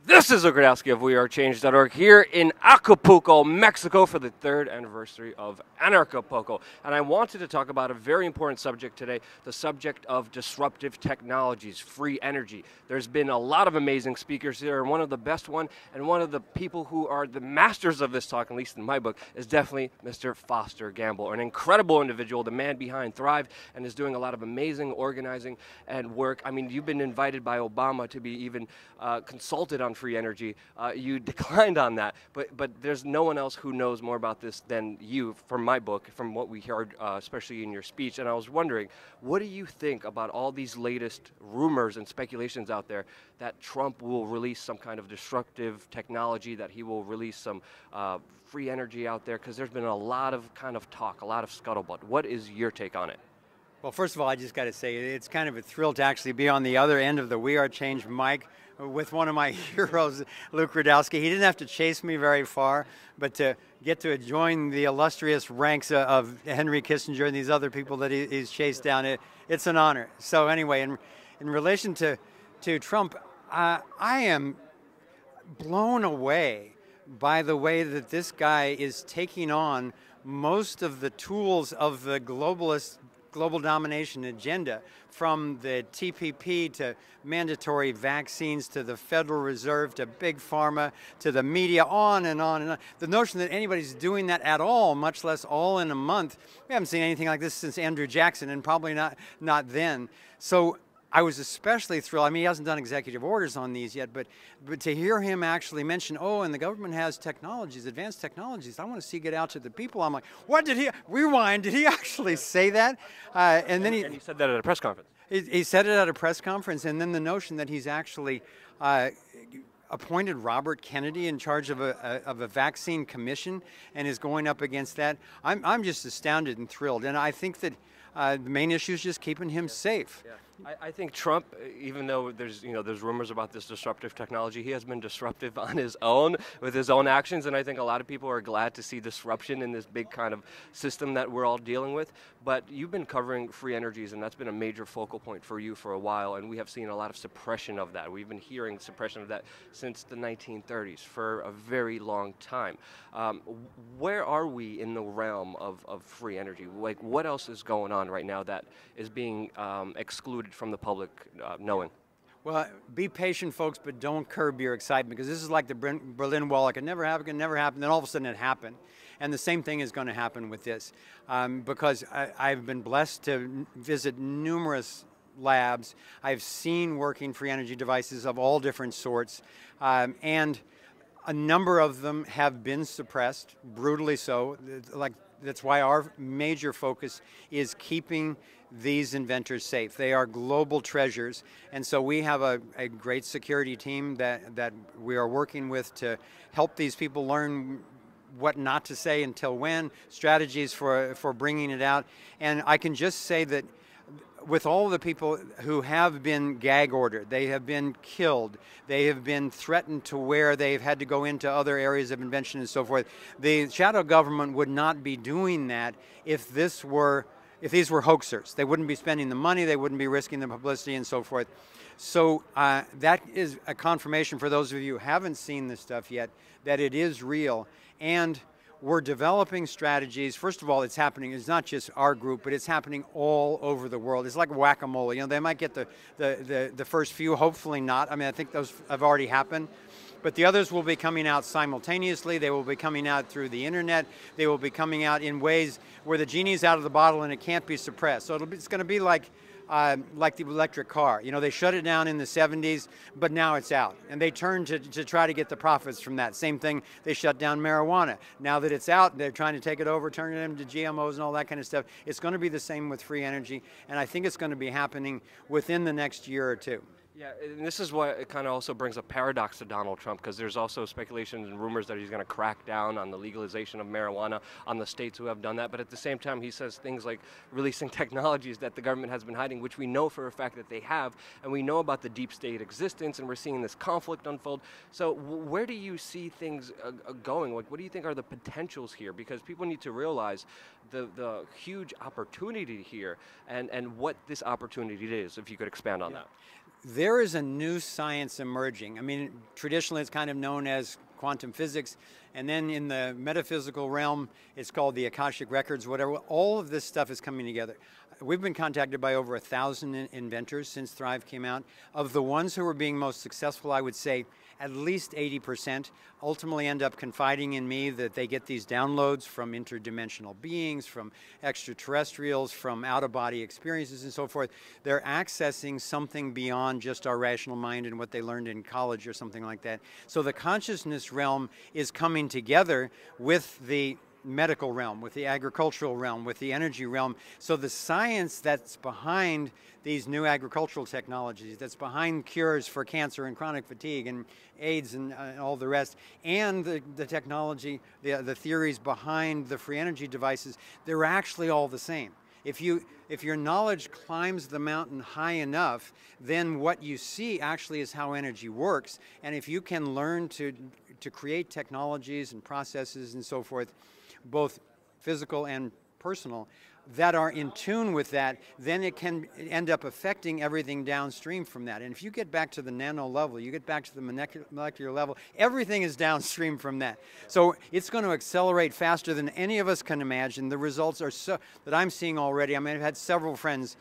This is Luke Rudkowski of WeAreChange.org here in Acapulco, Mexico for the 3rd anniversary of Anarchapulco. And I wanted to talk about a very important subject today, the subject of disruptive technologies, free energy. There's been a lot of amazing speakers here, and one of the best one, and one of the people who are the masters of this talk, at least in my book, is definitely Mr. Foster Gamble, an incredible individual, the man behind Thrive, and is doing a lot of amazing organizing and work. I mean, you've been invited by Obama to be even consulted on free energy. You declined on that, but there's no one else who knows more about this than you from my book, from what we heard, especially in your speech. And I was wondering, what do you think about all these latest rumors and speculations out there that Trump will release some kind of disruptive technology, that he will release some free energy out there? Because there's been a lot of kind of talk, a lot of scuttlebutt. What is your take on it? Well, first of all, I just got to say, it's kind of a thrill to actually be on the other end of the WeAreChange mic with one of my heroes, Luke Rudkowski. He didn't have to chase me very far, but to get to join the illustrious ranks of Henry Kissinger and these other people that he's chased down, it's an honor. So anyway, in relation to Trump, I am blown away by the way that this guy is taking on most of the tools of the global domination agenda, from the TPP to mandatory vaccines to the Federal Reserve to Big Pharma to the media, on and on and on. The notion that anybody's doing that at all, much less all in a month, we haven't seen anything like this since Andrew Jackson, and probably not then. So I was especially thrilled. I mean, he hasn't done executive orders on these yet, but to hear him actually mention, oh, and the government has technologies, advanced technologies, I want to see get out to the people. I'm like, what did he, rewind, did he actually say that? And then he said that at a press conference. He said it at a press conference, and then the notion that he's actually appointed Robert Kennedy in charge of a vaccine commission and is going up against that. I'm just astounded and thrilled, and I think that the main issue is just keeping him safe. Yeah. I think Trump, even though there's rumors about this disruptive technology, he has been disruptive on his own with his own actions, and I think a lot of people are glad to see disruption in this big kind of system that we're all dealing with. But you've been covering free energies, and that's been a major focal point for you for a while, and we have seen a lot of suppression of that. We've been hearing suppression of that since the 1930s for a very long time. Where are we in the realm of free energy? Like, what else is going on right now that is being excluded from the public knowing? Well, be patient, folks, but don't curb your excitement, because this is like the Berlin Wall. It could never happen, then all of a sudden it happened. And the same thing is going to happen with this, because I've been blessed to visit numerous labs. I've seen working free energy devices of all different sorts, and a number of them have been suppressed, brutally so. That's why our major focus is keeping these inventors safe. They are global treasures, and so we have a great security team that we are working with to help these people learn what not to say until when, strategies for bringing it out. And I can just say that with all the people who have been gag ordered, they have been killed, they have been threatened to where they've had to go into other areas of invention and so forth. The shadow government would not be doing that if these were hoaxers. They wouldn't be spending the money, they wouldn't be risking the publicity and so forth. So that is a confirmation for those of you who haven't seen this stuff yet, that it is real. And we're developing strategies. First of all, it's happening, it's not just our group, but it's happening all over the world. It's like whack-a-mole. You know, they might get the first few, hopefully not. I mean, I think those have already happened. But the others will be coming out simultaneously. They will be coming out through the internet. They will be coming out in ways where the genie's out of the bottle and it can't be suppressed. So it's going to be like the electric car. You know, they shut it down in the 70s, but now it's out. And they turn to try to get the profits from that. Same thing, they shut down marijuana. Now that it's out, they're trying to take it over, turn it into GMOs and all that kind of stuff. It's going to be the same with free energy, and I think it's going to be happening within the next year or two. Yeah, and this is what it kind of also brings a paradox to Donald Trump, because there's also speculation and rumors that he's going to crack down on the legalization of marijuana on the states who have done that. But at the same time, he says things like releasing technologies that the government has been hiding, which we know for a fact that they have, and we know about the deep state existence, and we're seeing this conflict unfold. So where do you see things going? Like, what do you think are the potentials here? Because people need to realize the huge opportunity here and what this opportunity is, if you could expand on that. there is a new science emerging. I mean, traditionally it's kind of known as quantum physics, and then in the metaphysical realm, it's called the Akashic Records, whatever. All of this stuff is coming together. We've been contacted by over 1,000 inventors since Thrive came out. Of the ones who are being most successful, I would say at least 80% ultimately end up confiding in me that they get these downloads from interdimensional beings, from extraterrestrials, from out-of-body experiences and so forth. They're accessing something beyond just our rational mind and what they learned in college or something like that. So the consciousness realm is coming together with the medical realm, with the agricultural realm, with the energy realm. So the science that's behind these new agricultural technologies, that's behind cures for cancer and chronic fatigue and AIDS and all the rest, and the technology, the theories behind the free energy devices, they're actually all the same. If your knowledge climbs the mountain high enough, then what you see actually is how energy works. And if you can learn to create technologies and processes and so forth, both physical and personal, that are in tune with that, then it can end up affecting everything downstream from that. And if you get back to the nano level, you get back to the molecular level, everything is downstream from that. So it's going to accelerate faster than any of us can imagine. The results are so that I'm seeing already. I mean, I've had several friends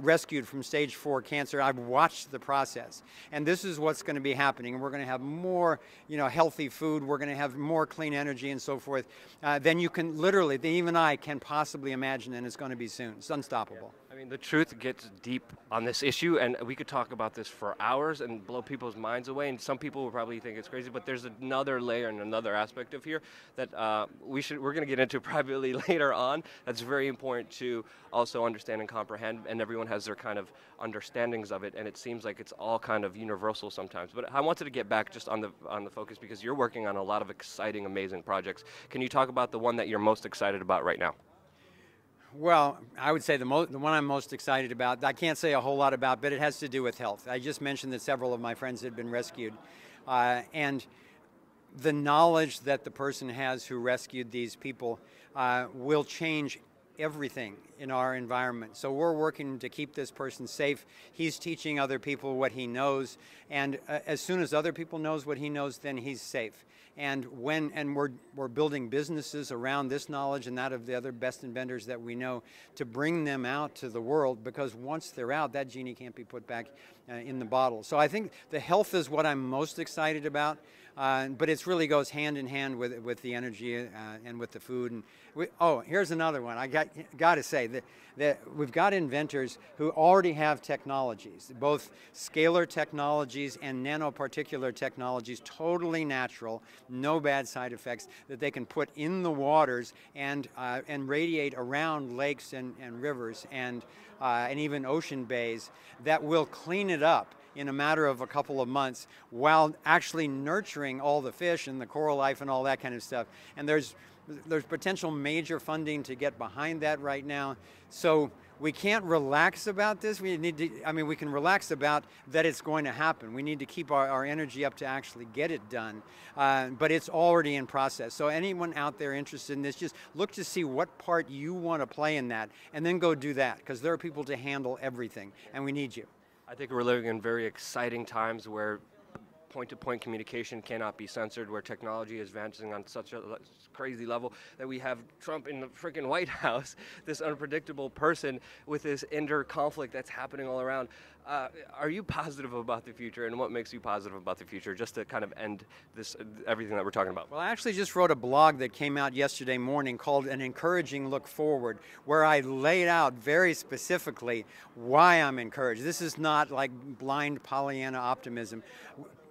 rescued from stage 4 cancer. I've watched the process, and this is what's going to be happening. And we're going to have more, healthy food. We're going to have more clean energy and so forth than you can literally, than even I can possibly imagine. And it's going to be soon. It's unstoppable. I mean, the truth gets deep on this issue, and we could talk about this for hours and blow people's minds away, and some people will probably think it's crazy, but there's another layer and another aspect of here that we're going to get into privately later on. That's very important to also understand and comprehend, and everyone has their kind of understandings of it, and it seems like it's all kind of universal sometimes. But I wanted to get back just on the focus, because you're working on a lot of exciting, amazing projects. Can you talk about the one that you're most excited about right now? Well, I would say the one I'm most excited about, I can't say a whole lot about, but it has to do with health. I just mentioned that several of my friends had been rescued. And the knowledge that the person has who rescued these people will change everything in our environment. So we're working to keep this person safe. He's teaching other people what he knows, and as soon as other people knows what he knows, then he's safe. And we're building businesses around this knowledge and that of the other best inventors that we know to bring them out to the world, because once they're out, that genie can't be put back in the bottle. So I think the health is what I'm most excited about, but it really goes hand in hand with the energy and with the food. And here's another one. I got to say that we've got inventors who already have technologies, both scalar technologies and nanoparticular technologies, totally natural, no bad side effects, that they can put in the waters and radiate around lakes and rivers and even ocean bays that will clean it up in a matter of a couple of months, while actually nurturing all the fish and the coral life and all that kind of stuff. And there's potential major funding to get behind that right now. So we can't relax about this. We can relax about that it's going to happen. We need to keep our energy up to actually get it done. But it's already in process. So anyone out there interested in this, just look to see what part you want to play in that, and then go do that, because there are people to handle everything, and we need you. I think we're living in very exciting times where point-to-point communication cannot be censored, where technology is advancing on such a crazy level that we have Trump in the freaking White House, this unpredictable person with this inner conflict that's happening all around. Are you positive about the future, and what makes you positive about the future, just to kind of end this, everything that we're talking about? Well, I actually just wrote a blog that came out yesterday morning called An Encouraging Look Forward, where I laid out very specifically why I'm encouraged. This is not like blind Pollyanna optimism.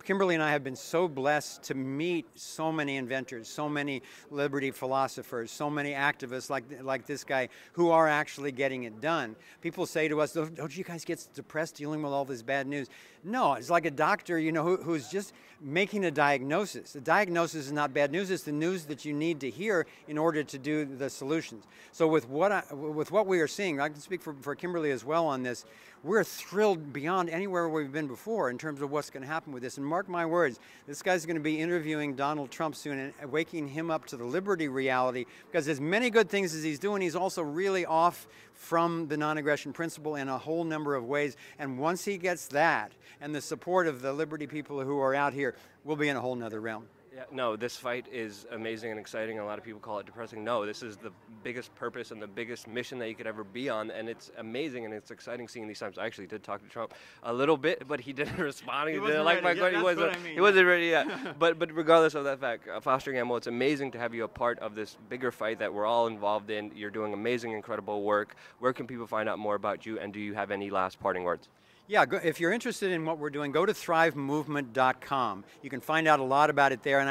Kimberly and I have been so blessed to meet so many inventors, so many liberty philosophers, so many activists like this guy who are actually getting it done. People say to us, don't you guys get depressed dealing with all this bad news? No, it's like a doctor, who's just making a diagnosis. The diagnosis is not bad news, it's the news that you need to hear in order to do the solutions. So with what we are seeing, I can speak for Kimberly as well on this, we're thrilled beyond anywhere we've been before in terms of what's going to happen with this. And mark my words, this guy's going to be interviewing Donald Trump soon and waking him up to the liberty reality, because there's many good things as he's doing. He's also really off from the non-aggression principle in a whole number of ways. And once he gets that and the support of the liberty people who are out here, we'll be in a whole nother realm. Yeah, no, this fight is amazing and exciting. A lot of people call it depressing. No, this is the biggest purpose and the biggest mission that you could ever be on, and it's amazing and it's exciting seeing these times. I actually did talk to Trump a little bit, but he didn't respond. He didn't like my question. He wasn't ready yet. But regardless of that fact, Foster Gamble, it's amazing to have you a part of this bigger fight that we're all involved in. You're doing amazing, incredible work. Where can people find out more about you, and do you have any last parting words? Yeah, if you're interested in what we're doing, go to thrivemovement.com. You can find out a lot about it there, and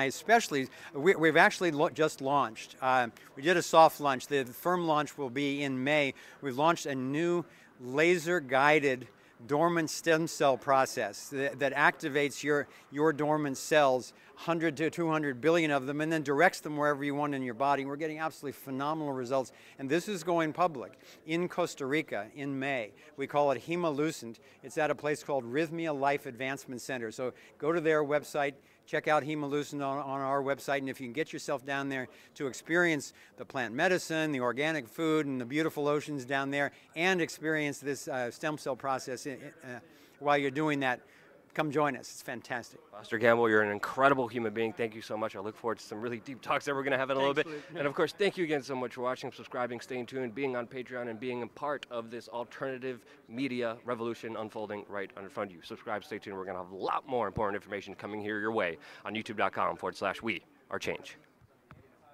we've actually just launched. We did a soft launch. The firm launch will be in May. We've launched a new laser-guided dormant stem cell process that activates your dormant cells, 100 to 200 billion of them, and then directs them wherever you want in your body. We're getting absolutely phenomenal results, and this is going public in Costa Rica in May. We call it Hemalucent. It's at a place called Rhythmia Life Advancement Center. So go to their website, check out Hemalucent on our website, and if you can get yourself down there to experience the plant medicine, the organic food, and the beautiful oceans down there, and experience this stem cell process while you're doing that, come join us. It's fantastic. Foster Gamble, you're an incredible human being. Thank you so much. I look forward to some really deep talks that we're going to have in a little bit. And of course, thank you again so much for watching, subscribing, staying tuned, being on Patreon, and being a part of this alternative media revolution unfolding right in front of you. Subscribe, stay tuned. We're going to have a lot more important information coming here your way on youtube.com/WeAreChange.